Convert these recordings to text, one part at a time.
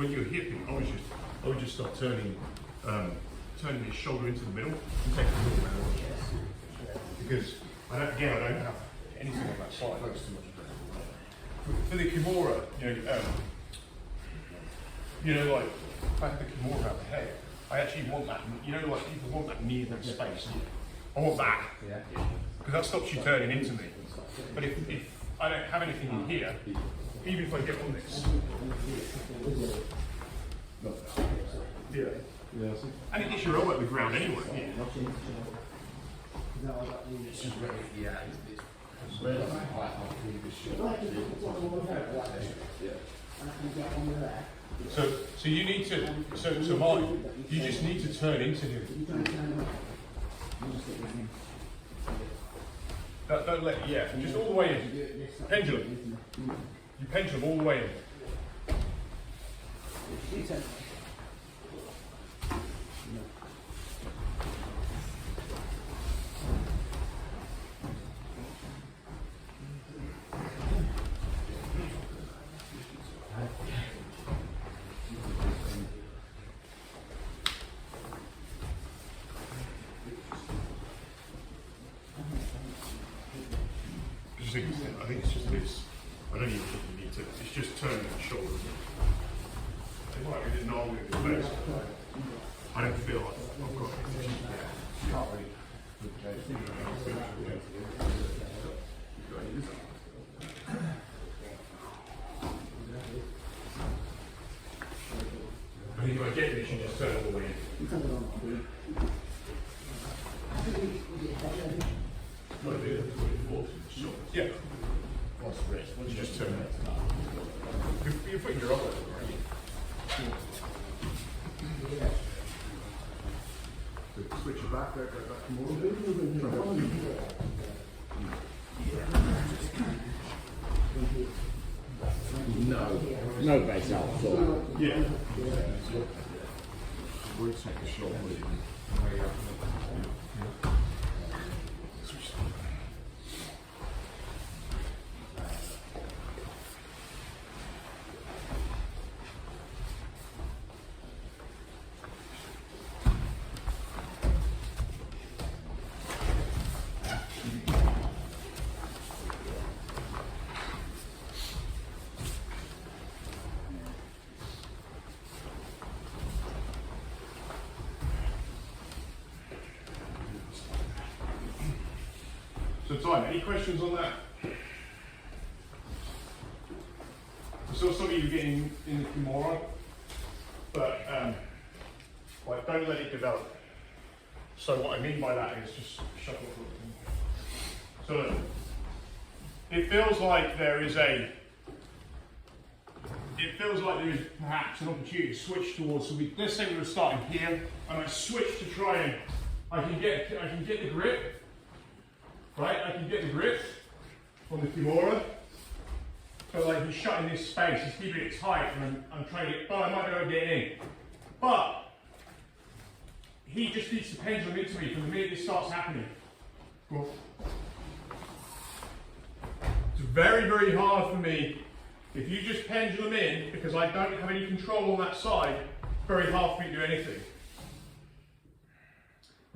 when you're hipping, I would just start turning his shoulder into the middle and take the middle out. Because I don't have anything on that side. That's too much. For the Kimura, like if I have the Kimura out the head, I actually want that. Like people want that knee in that space. I want that because that stops you turning into me. But if I don't have anything in here, even if I get on this, and it gets your elbow at the ground anyway. So you need to, so Mark, you just need to turn into him. Don't let, just all the way in. Pendulum. You pendulum all the way in. I think it's just this. I don't even think you need to. It's just turning the shoulders. They might be gnarly in the face. I don't feel like I've got anything. Can't really. I think if I get this, you just turn all the way in. Yeah. Once you just turn it. You're putting your elbow, right? Switch it back there, go back more. No base out. Yeah. We'll take the shoulder. So Time, any questions on that? I saw some of you getting in the Kimura, but don't let it develop. So what I mean by that is just shuffle. So it feels like there is perhaps an opportunity to switch towards. So let's say we were starting here, and I switch to try and I can get the grip. Right, I can get the grip on the Kimura, but like he's shutting this space, he's keeping it tight, and I'm trying to get, but I might be able to get in. But he just needs to pendulum into me from the minute this starts happening. Cool. It's very, very hard for me if you just pendulum in, because I don't have any control on that side, very hard for me to do anything.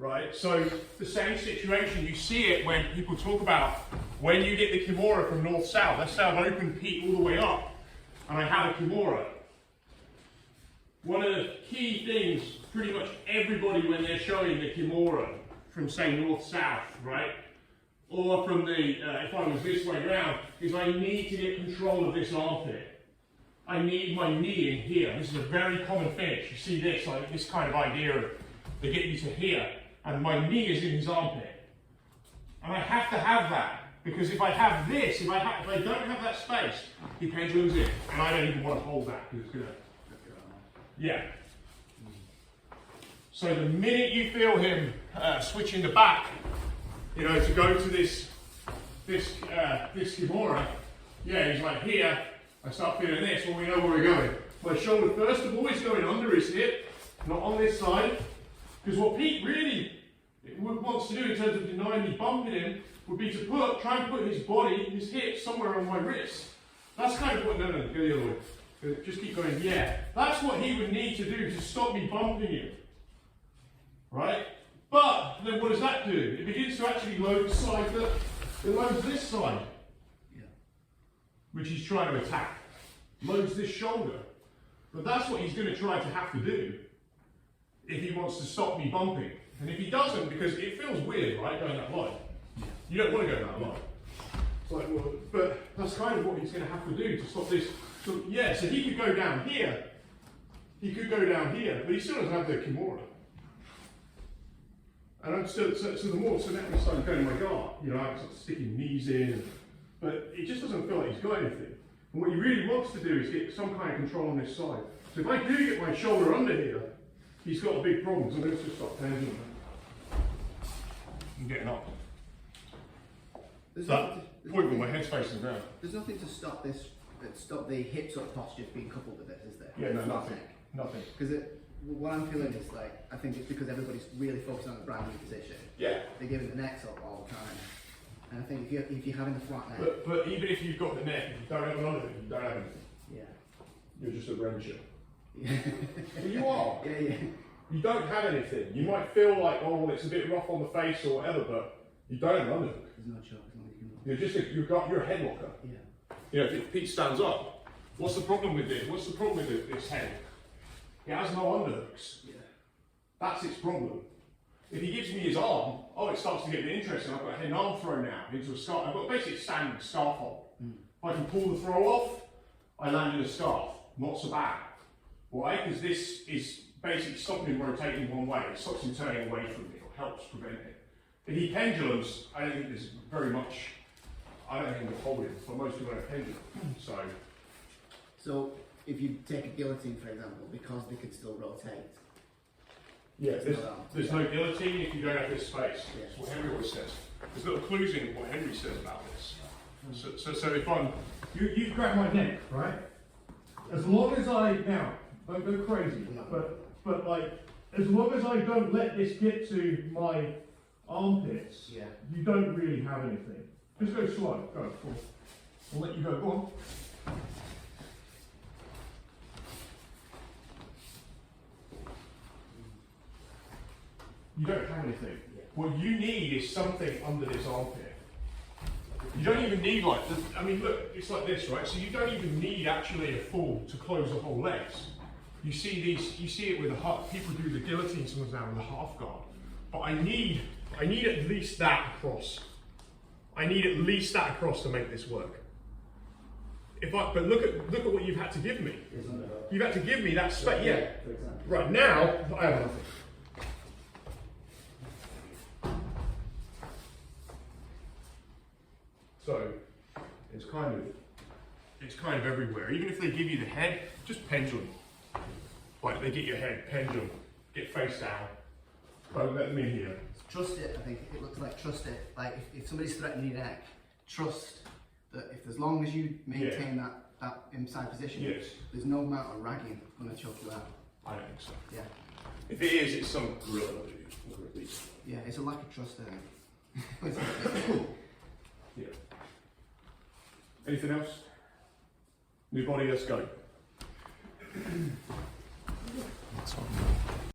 Right, so the same situation, you see it when people talk about when you get the Kimura from north-south. Let's say I've opened Pete all the way up and I have a Kimura. One of the key things, pretty much everybody when they're showing the Kimura from say north-south, right, or from the, if I was this way around, is I need to get control of this armpit. I need my knee in here. This is a very common finish. You see this, like this kind of idea of they get you to here. And my knee is in his armpit. And I have to have that, because if I have this, if I don't have that space, he pendulums in. And I don't even want to hold that, because it's going to, yeah. So the minute you feel him switching the back, to go to this Kimura, yeah, he's like here, I start feeling this, well, we know where we're going. My shoulder first of all is going under his hip, not on this side, because what Pete really wants to do in terms of denying me bumping him would be to try and put his body, his hips somewhere on my wrist. That's kind of what, no, go the other way. Just keep going, yeah. That's what he would need to do to stop me bumping him. Right? But then what does that do? It begins to actually load the side that it loads this side. Yeah. Which he's trying to attack. Loads this shoulder. But that's what he's going to try to have to do if he wants to stop me bumping. And if he doesn't, because it feels weird, right, going that line. You don't want to go that line. It's like, well, but that's kind of what he's going to have to do to stop this. So, yeah, so he could go down here. He could go down here, but he still doesn't have the Kimura. And I'm still, so now I'm starting going my guard. You know, I'm sort of sticking knees in, but it just doesn't feel like he's got anything. And what he really wants to do is get some kind of control on this side. So if I do get my shoulder under here, he's got a big problem. So let's just stop tangent. I'm getting up. That point where my head's facing down. There's nothing to stop this, stop the hips up posture being coupled with it, is there? Yeah, no, nothing. Nothing. Because what I'm feeling is like, I think it's because everybody's really focused on the brand new position. Yeah. They're giving the necks up all the time. And I think if you're having a flat neck. But even if you've got the neck, if you don't have an underhook, you don't have anything. Yeah. You're just a wrencher. Yeah. Well, you are. Yeah, yeah. You don't have anything. You might feel like, oh, well, it's a bit rough on the face or whatever, but you don't have an underhook. There's no choke as long as you can. You're a head locker. Yeah. You know, if Pete stands up, what's the problem with this? What's the problem with this head? It has no underhooks. Yeah. That's its problem. If he gives me his arm, oh, it starts to get a bit interesting. I've got a head and arm throw now into a scarf. I've got basically a standing scarf hold. If I can pull the throw off, I land in a scarf. Not so bad. Why? Because this is basically stopping him rotating one way. It stops him turning away from me, or helps prevent it. If he pendulums, I don't think there's very much, I don't think we're holding, but most people don't pendulum. So if you take a guillotine, for example, because they could still rotate. Yeah, there's no guillotine if you don't have this space. Yeah. That's what Henry always says. There's little clues in what Henry says about this. So if I'm, you grab my neck, right? As long as now, don't go crazy, but like, as long as I don't let this get to my armpits, Yeah. you don't really have anything. Just go slow, go, cool. I'll let you go, go on. You don't have anything. Yeah. What you need is something under this armpit. You don't even need like, I mean look, it's like this, right? So you don't even need actually a full to close the whole legs. You see it with a half, people do the guillotine sometimes now with a half guard. But I need at least that across. I need at least that across to make this work. But look at what you've had to give me. You've had to give me that space, yeah. For example. Right now, I have nothing. So it's kind of everywhere. Even if they give you the head, just pendulum. Like they get your head, pendulum, get face down. Don't let them in here. Trust it, I think it looks like trust it. Like if somebody's threatening your neck, trust that if as long as you maintain that inside position, yes, there's no amount of ragging going to choke you out. I don't think so. Yeah. If it is, it's some gorilla. Yeah, it's a lack of trust there. Yeah. Anything else? New body, let's go. That's fine.